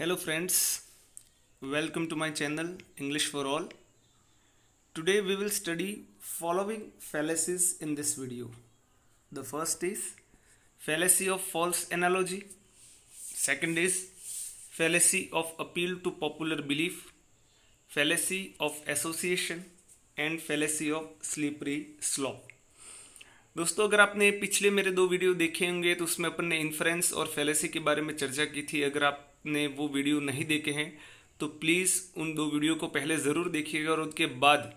Hello friends, welcome to my channel English for All. Today we will study following fallacies in this video. The first is fallacy of false analogy. Second is fallacy of appeal to popular belief, fallacy of association and fallacy of slippery slope. दोस्तों, अगर आपने पिछले मेरे दो video देखे होंगे तो उसमें अपन ने इन्फ्रेंस और फैलेसी के बारे में चर्चा की थी. अगर आपने वो वीडियो नहीं देखे हैं तो प्लीज़ उन दो वीडियो को पहले ज़रूर देखिएगा और उसके बाद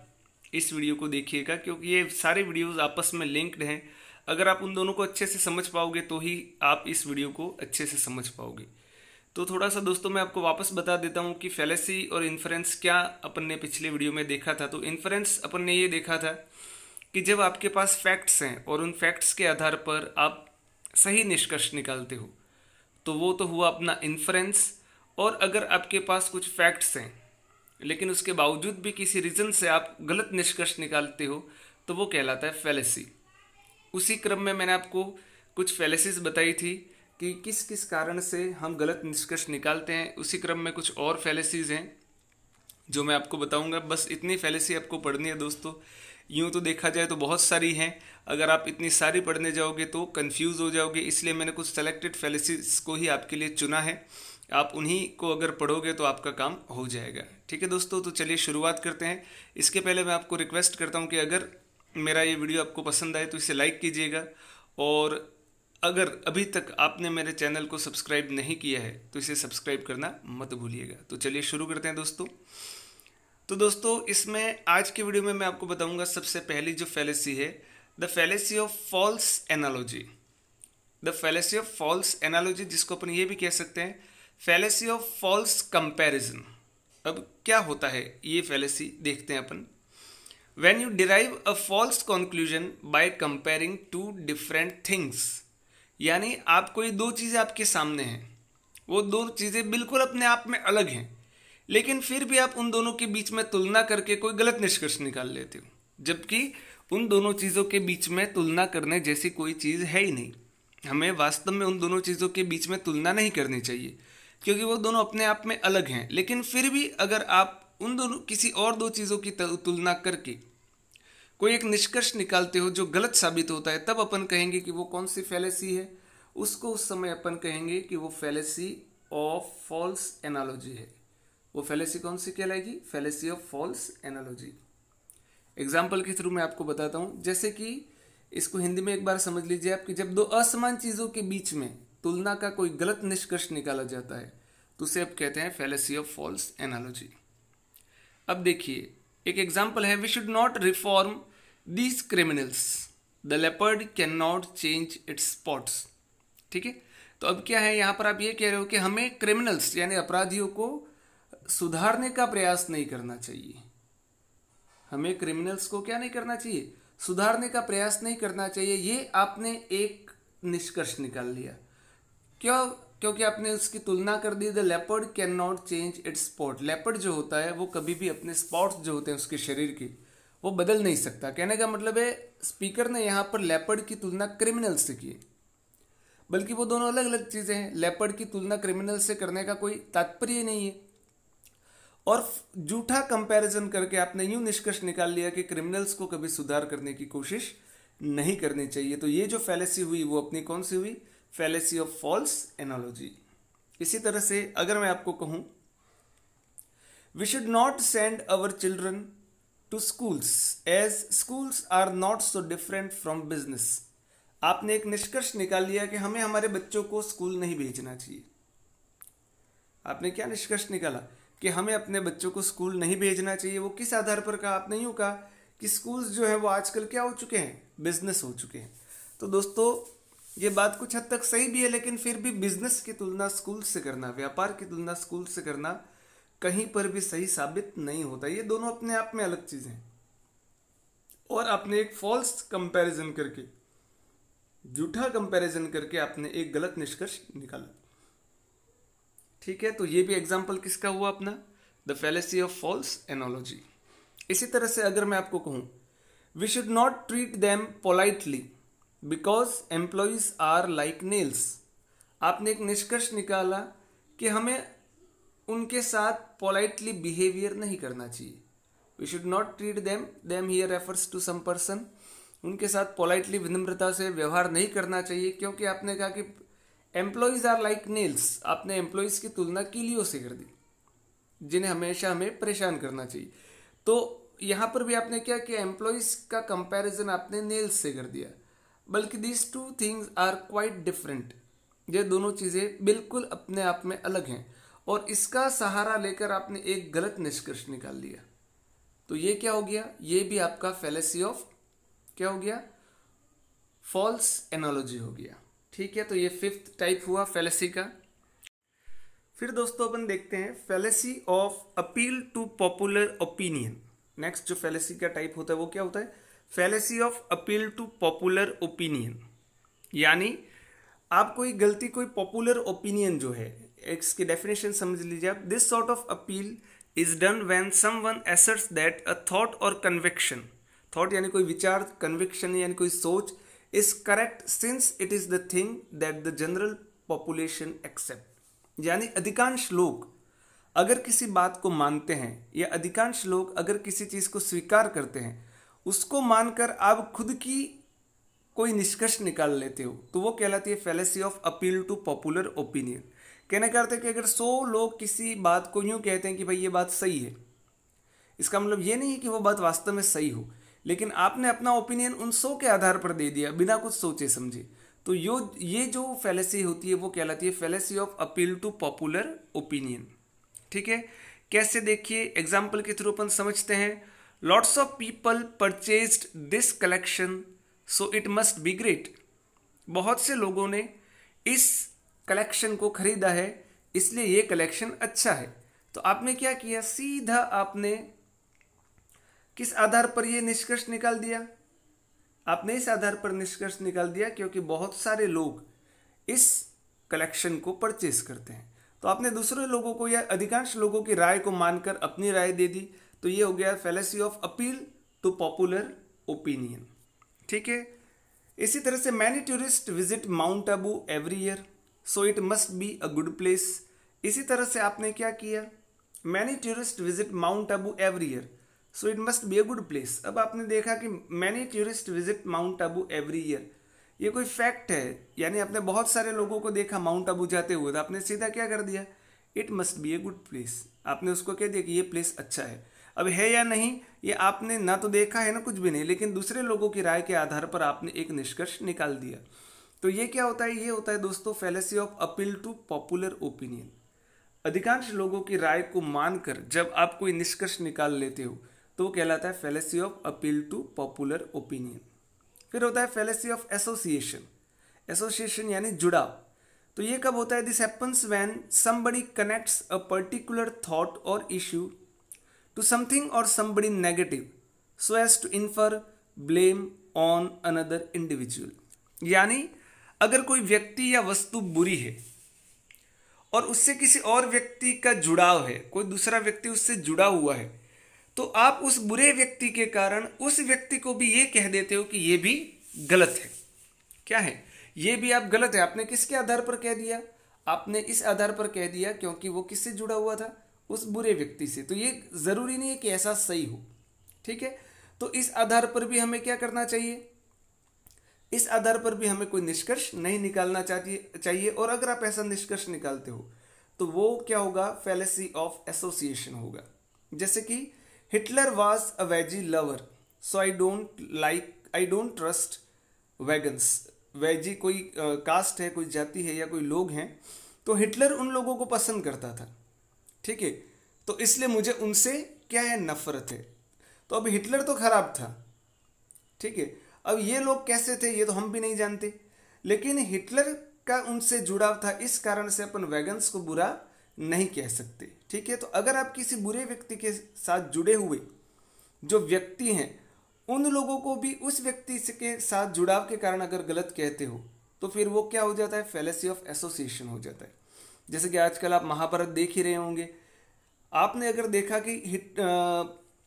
इस वीडियो को देखिएगा, क्योंकि ये सारे वीडियोस आपस में लिंक्ड हैं. अगर आप उन दोनों को अच्छे से समझ पाओगे तो ही आप इस वीडियो को अच्छे से समझ पाओगे. तो थोड़ा सा दोस्तों मैं आपको वापस बता देता हूँ कि फैलेसी और इन्फ्रेंस क्या अपन ने पिछले वीडियो में देखा था. तो इन्फ्रेंस अपन ने ये देखा था कि जब आपके पास फैक्ट्स हैं और उन फैक्ट्स के आधार पर आप सही निष्कर्ष निकालते हो तो वो तो हुआ अपना इन्फ्रेंस. और अगर आपके पास कुछ फैक्ट्स हैं लेकिन उसके बावजूद भी किसी रीज़न से आप गलत निष्कर्ष निकालते हो तो वो कहलाता है फैलेसी. उसी क्रम में मैंने आपको कुछ फैलेसीज बताई थी कि किस किस कारण से हम गलत निष्कर्ष निकालते हैं. उसी क्रम में कुछ और फैलेसीज हैं जो मैं आपको बताऊंगा. बस इतनी फैलेसी आपको पढ़नी है दोस्तों. यूँ तो देखा जाए तो बहुत सारी हैं, अगर आप इतनी सारी पढ़ने जाओगे तो कंफ्यूज हो जाओगे. इसलिए मैंने कुछ सेलेक्टेड फैलेसीज को ही आपके लिए चुना है. आप उन्हीं को अगर पढ़ोगे तो आपका काम हो जाएगा. ठीक है दोस्तों, तो चलिए शुरुआत करते हैं. इसके पहले मैं आपको रिक्वेस्ट करता हूँ कि अगर मेरा ये वीडियो आपको पसंद आए तो इसे लाइक कीजिएगा, और अगर अभी तक आपने मेरे चैनल को सब्सक्राइब नहीं किया है तो इसे सब्सक्राइब करना मत भूलिएगा. तो चलिए शुरू करते हैं दोस्तों. तो दोस्तों इसमें आज के वीडियो में मैं आपको बताऊंगा सबसे पहली जो फैलेसी है, the fallacy of false analogy. The fallacy of false analogy, जिसको अपन ये भी कह सकते हैं फैलेसी ऑफ फॉल्स कंपैरिजन. अब क्या होता है ये फैलेसी देखते हैं अपन. When you derive a false conclusion by comparing two different things, यानी आप कोई दो चीज़ें आपके सामने हैं, वो दो चीज़ें बिल्कुल अपने आप में अलग हैं, लेकिन फिर भी आप उन दोनों के बीच में तुलना करके कोई गलत निष्कर्ष निकाल लेते हो, जबकि उन दोनों चीज़ों के बीच में तुलना करने जैसी कोई चीज़ है ही नहीं. हमें वास्तव में उन दोनों चीज़ों के बीच में तुलना नहीं करनी चाहिए क्योंकि वो दोनों अपने आप में अलग हैं. लेकिन फिर भी अगर आप उन दोनों किसी और दो चीज़ों की तुलना करके कोई एक निष्कर्ष निकालते हो जो गलत साबित होता है, तब अपन कहेंगे कि वो कौन सी फैलेसी है. उसको उस समय अपन कहेंगे कि वो फैलेसी ऑफ फॉल्स एनालॉजी है. वो फैलेसी कौन सी कहलाएगी? Fallacy of false analogy. Example के थ्रू मैं आपको बताता हूँ. जैसे कि इसको हिंदी में एक बार समझ लीजिए आप कि जब दो असमान चीज़ों के बीच में तुलना का कोई गलत निष्कर्ष निकाला जाता है तो उसे अब कहते हैं फैलेसी ऑफ फॉल्स एनालॉजी. अब देखिए एक एग्जाम्पल है, we should not reform these criminals, the leopard can not change its spots. ठीक है, तो अब क्या है, यहाँ पर आप ये कह रहे हो कि हमें क्रिमिनल्स यानी अपराधियों को सुधारने का प्रयास नहीं करना चाहिए. हमें क्रिमिनल्स को क्या नहीं करना चाहिए? सुधारने का प्रयास नहीं करना चाहिए. ये आपने एक निष्कर्ष निकाल लिया. क्यों? क्योंकि आपने उसकी तुलना कर दी. The leopard can not change its spot. Leopard जो होता है वो कभी भी अपने स्पॉट्स जो होते हैं उसके शरीर के, वो बदल नहीं सकता. कहने का मतलब है स्पीकर ने यहाँ पर लेपर्ड की तुलना क्रिमिनल से की, बल्कि वो दोनों अलग अलग चीजें हैं. लेपर्ड की तुलना क्रिमिनल से करने का कोई तात्पर्य नहीं है. और झूठा कंपैरिजन करके आपने यूं निष्कर्ष निकाल लिया कि क्रिमिनल्स को कभी सुधार करने की कोशिश नहीं करनी चाहिए. तो ये जो फैलेसी हुई वो अपनी कौन सी हुई? Fallacy of false analogy. इसी तरह से अगर मैं आपको कहूं we should not send our children to schools as schools are not so different from business. आपने एक निष्कर्ष निकाल लिया कि हमें हमारे बच्चों को स्कूल नहीं भेजना चाहिए. आपने क्या निष्कर्ष निकाला कि हमें अपने बच्चों को स्कूल नहीं भेजना चाहिए. वो किस आधार पर कहा? आपने यूं कहा कि स्कूल्स जो है वो आजकल क्या हो चुके हैं? बिजनेस हो चुके हैं. तो दोस्तों ये बात कुछ हद तक सही भी है, लेकिन फिर भी बिजनेस की तुलना स्कूल से करना, व्यापार की तुलना स्कूल से करना कहीं पर भी सही साबित नहीं होता. ये दोनों अपने आप में अलग चीजें हैं. और आपने एक फॉल्स कंपैरिजन करके, झूठा कंपैरिजन करके आपने एक गलत निष्कर्ष निकाला. ठीक है, तो ये भी एग्जाम्पल किसका हुआ? अपना the fallacy of false analogy. इसी तरह से अगर मैं आपको कहूं we should not treat them politely because employees are like nails. आपने एक निष्कर्ष निकाला कि हमें उनके साथ पोलाइटली बिहेवियर नहीं करना चाहिए। We should not treat them here refers to some person. उनके साथ पोलाइटली विनम्रता से व्यवहार नहीं करना चाहिए, क्योंकि आपने कहा कि एम्प्लॉयज आर लाइक नेल्स। आपने एम्प्लॉयज की तुलना कीलियों से कर दी, जिन्हें हमेशा हमें परेशान करना चाहिए। तो यहां पर भी आपने क्या किया, एम्प्लॉयज का कंपैरिजन आपने नेल्स से कर दिया, बल्कि these two things are quite different. ये दोनों चीजें बिल्कुल अपने आप में अलग हैं, और इसका सहारा लेकर आपने एक गलत निष्कर्ष निकाल लिया। तो ये क्या हो गया, ये भी आपका फैलेसी ऑफ क्या हो गया, फॉल्स एनालॉजी हो गया। ठीक है, तो ये 5th टाइप हुआ फैलेसी का। फिर दोस्तों अपन देखते हैं fallacy of appeal to popular opinion. Next जो फैलेसी का टाइप होता है वो क्या होता है, fallacy of appeal to popular opinion. यानी आप कोई गलती, कोई पॉपुलर ओपिनियन जो है, इसकी डेफिनेशन समझ लीजिए आप। This sort of appeal is done when someone asserts that a thought or conviction, thought यानी कोई विचार, कन्विक्शन यानी कोई सोच, is correct since it is the thing that the general population accept. यानी अधिकांश लोग अगर किसी बात को मानते हैं, या अधिकांश लोग अगर किसी चीज को स्वीकार करते हैं, उसको मानकर आप खुद की कोई निष्कर्ष निकाल लेते हो, तो वो कहलाती है fallacy of appeal to popular opinion. कहने का अर्थ है कि अगर 100 लोग किसी बात को यूं कहते हैं कि भाई ये बात सही है, इसका मतलब ये नहीं है कि वो बात वास्तव में सही हो, लेकिन आपने अपना ओपिनियन उन 100 के आधार पर दे दिया बिना कुछ सोचे समझे। तो ये जो फैलेसी होती है वो कहलाती है fallacy of appeal to popular opinion. ठीक है, कैसे, देखिए एग्जाम्पल के थ्रू अपन समझते हैं। Lots of people purchased this collection so it must be great. बहुत से लोगों ने इस कलेक्शन को खरीदा है, इसलिए ये कलेक्शन अच्छा है। तो आपने क्या किया, सीधा आपने किस आधार पर यह निष्कर्ष निकाल दिया, आपने इस आधार पर निष्कर्ष निकाल दिया क्योंकि बहुत सारे लोग इस कलेक्शन को परचेज करते हैं। तो आपने दूसरे लोगों को या अधिकांश लोगों की राय को मानकर अपनी राय दे दी। तो ये हो गया fallacy of appeal to popular opinion. ठीक है, इसी तरह से many tourist visit Mount Abu every year so it must be a good place. इसी तरह से आपने क्या किया, many tourist visit Mount Abu every year so it must be a good place. अब आपने देखा कि many tourist visit Mount Abu every year, ये कोई फैक्ट है, यानी आपने बहुत सारे लोगों को देखा माउंट आबू जाते हुए, तो आपने सीधा क्या कर दिया, it must B a good place. आपने उसको कह दिया कि ये प्लेस अच्छा है। अब है या नहीं, ये आपने ना तो देखा है ना कुछ भी नहीं, लेकिन दूसरे लोगों की राय के आधार पर आपने एक निष्कर्ष निकाल दिया। तो ये क्या होता है, ये होता है दोस्तों fallacy of appeal to popular opinion. अधिकांश लोगों की राय को मानकर जब आप कोई निष्कर्ष निकाल लेते हो तो वो कहलाता है fallacy of appeal to popular opinion. फिर होता है फैलेसी ऑफ एसोसिएशन। एसोसिएशन यानी जुड़ाव। तो ये कब होता है, this happens when somebody connects a particular thought or issue to something or somebody negative so as to infer blame on another individual. यानी अगर कोई व्यक्ति या वस्तु बुरी है और उससे किसी और व्यक्ति का जुड़ाव है, कोई दूसरा व्यक्ति उससे जुड़ा हुआ है, तो आप उस बुरे व्यक्ति के कारण उस व्यक्ति को भी ये कह देते हो कि ये भी गलत है। क्या है, ये भी आप गलत है। आपने किसके आधार पर कह दिया, आपने इस आधार पर कह दिया क्योंकि वो किससे जुड़ा हुआ था, उस बुरे व्यक्ति से। तो ये जरूरी नहीं है कि ऐसा सही हो। ठीक है, तो इस आधार पर भी हमें क्या करना चाहिए, इस आधार पर भी हमें कोई निष्कर्ष नहीं निकालना चाहिए। और अगर आप ऐसा निष्कर्ष निकालते हो तो वो क्या होगा, फैलेसी ऑफ एसोसिएशन होगा। जैसे कि Hitler was a veggie lover so I don't trust vegans. Veggie कोई कास्ट है, कोई जाति है या कोई लोग हैं, तो हिटलर उन लोगों को पसंद करता था। ठीक है, तो इसलिए मुझे उनसे क्या है, नफरत है। तो अब हिटलर तो खराब था। ठीक है, अब ये लोग कैसे थे ये तो हम भी नहीं जानते, लेकिन हिटलर का उनसे जुड़ाव था, इस कारण से अपन वेगन्स को बुरा नहीं कह सकते। ठीक है, तो अगर आप किसी बुरे व्यक्ति के साथ जुड़े हुए जो व्यक्ति हैं, उन लोगों को भी उस व्यक्ति के साथ जुड़ाव के कारण अगर गलत कहते हो तो फिर वो क्या हो जाता है, फैलेसी ऑफ एसोसिएशन हो जाता है। जैसे कि आजकल आप महाभारत देख ही रहे होंगे, आपने अगर देखा कि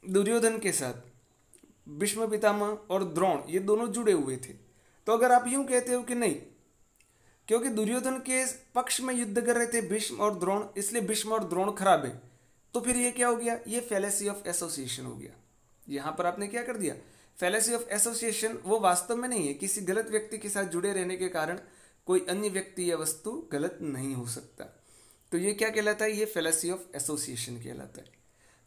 दुर्योधन के साथ भीष्म पितामह और द्रोण ये दोनों जुड़े हुए थे, तो अगर आप यूं कहते हो कि नहीं क्योंकि दुर्योधन के पक्ष में युद्ध कर रहे थे भीष्म और द्रोण, इसलिए भीष्म और द्रोण खराब है। तो फिर ये क्या हो गया, ये फैलेसी ऑफ एसोसिएशन हो गया। यहां पर आपने क्या कर दिया, फैलेसी ऑफ एसोसिएशन वो वास्तव में नहीं है, किसी गलत व्यक्ति के साथ जुड़े रहने के कारण कोई अन्य व्यक्ति या वस्तु गलत नहीं हो सकता। तो ये क्या कहलाता है, ये फैलेसी ऑफ एसोसिएशन कहलाता है।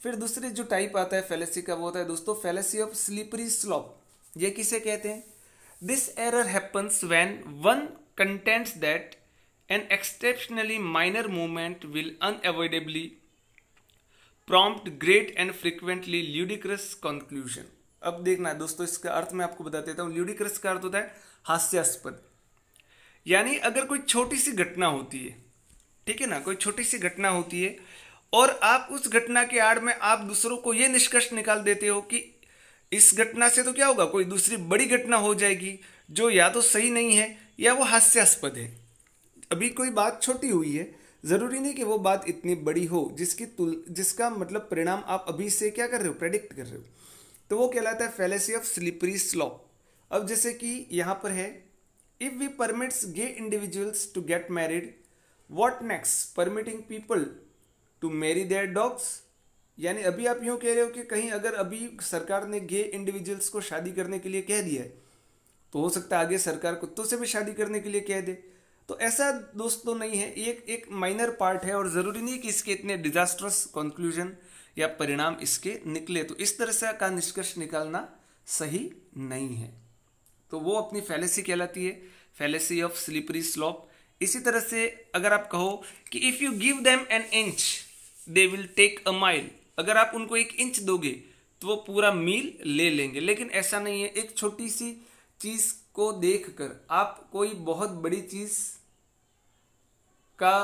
फिर दूसरी जो टाइप आता है फैलेसी का वो होता है दोस्तों फैलेसी ऑफ स्लिपरी स्लॉप। ये किसे कहते हैं, this error happens when one contents that an exceptionally minor movement will unavoidably prompt great and frequently ludicrous conclusion. अब देखना है दोस्तों, इसका अर्थ मैं आपको बता देता हूं। ल्यूडिक्रस का अर्थ होता है हास्यास्पद, यानी अगर कोई छोटी सी घटना होती है, ठीक है ना, कोई छोटी सी घटना होती है और आप उस घटना के आड़ में आप दूसरों को यह निष्कर्ष निकाल देते हो कि इस घटना से तो क्या होगा, कोई दूसरी बड़ी घटना हो जाएगी जो या तो सही नहीं है या वो हास्यास्पद है। अभी कोई बात छोटी हुई है, जरूरी नहीं कि वो बात इतनी बड़ी हो जिसका मतलब परिणाम आप अभी से क्या कर रहे हो, प्रेडिक्ट कर रहे हो। तो वो कहलाता है फैलेसी ऑफ स्लिपरी स्लॉप। अब जैसे कि यहां पर है, if we permits gay individuals to get married, what next, permitting people to marry their dogs. यानी अभी आप यूं कह रहे हो कि कहीं अगर अभी सरकार ने गे इंडिविजुअल्स को शादी करने के लिए कह दिया है, तो हो सकता है आगे सरकार कुत्तों से भी शादी करने के लिए कह दे। तो ऐसा दोस्तों नहीं है, एक माइनर पार्ट है और जरूरी नहीं कि इसके इतने डिजास्ट्रस कंक्लूजन या परिणाम इसके निकले। तो इस तरह से का निष्कर्ष निकालना सही नहीं है। तो वो अपनी फैलेसी कहलाती है, फैलेसी ऑफ स्लिपरी स्लॉप। इसी तरह से अगर आप कहो कि if you give them an inch they will take a mile, अगर आप उनको 1 इंच दोगे तो वो पूरा मील ले लेंगे, लेकिन ऐसा नहीं है। एक छोटी सी चीज को देखकर आप कोई बहुत बड़ी चीज का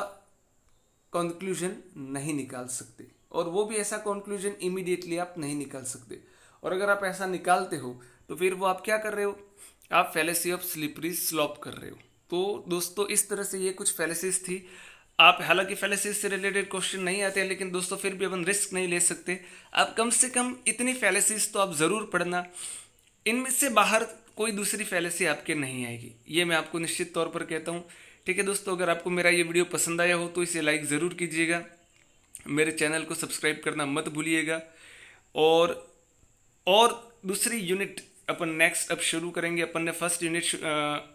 कंक्लूजन नहीं निकाल सकते, और वो भी ऐसा कंक्लूजन इमीडिएटली आप नहीं निकाल सकते। और अगर आप ऐसा निकालते हो तो फिर वो आप क्या कर रहे हो, आप फैलेसी ऑफ स्लिपरी स्लॉप कर रहे हो। तो दोस्तों इस तरह से ये कुछ फैलेसीज थी। आप हालांकि फैलेसीज से रिलेटेड क्वेश्चन नहीं आते हैं, लेकिन दोस्तों फिर भी अपन रिस्क नहीं ले सकते। आप कम से कम इतनी फैलेसीज तो आप जरूर पढ़ना, इनमें से बाहर कोई दूसरी फैलेसी आपके नहीं आएगी, ये मैं आपको निश्चित तौर पर कहता हूँ। ठीक है दोस्तों, अगर आपको मेरा ये वीडियो पसंद आया हो तो इसे लाइक ज़रूर कीजिएगा, मेरे चैनल को सब्सक्राइब करना मत भूलिएगा। और दूसरी यूनिट अपन नेक्स्ट अब शुरू करेंगे। अपन ने फर्स्ट यूनिट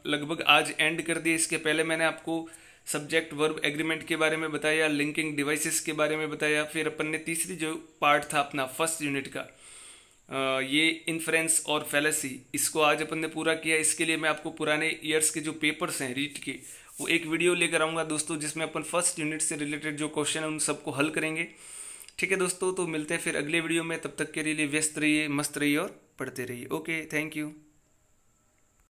लगभग आज एंड कर दी। इसके पहले मैंने आपको सब्जेक्ट वर्ब एग्रीमेंट के बारे में बताया, लिंकिंग डिवाइसेस के बारे में बताया। फिर अपन ने तीसरी जो पार्ट था अपना फर्स्ट यूनिट का, ये इन्फ्रेंस और फैलेसी, इसको आज अपन ने पूरा किया। इसके लिए मैं आपको पुराने ईयर्स के जो पेपर्स हैं रीट के, वो एक वीडियो लेकर आऊँगा दोस्तों, जिसमें अपन फर्स्ट यूनिट से रिलेटेड जो क्वेश्चन है उन सबको हल करेंगे। ठीक है दोस्तों, तो मिलते हैं फिर अगले वीडियो में। तब तक के लिए व्यस्त रहिए, मस्त रहिए और पढ़ते रहिए। Okay, thank you.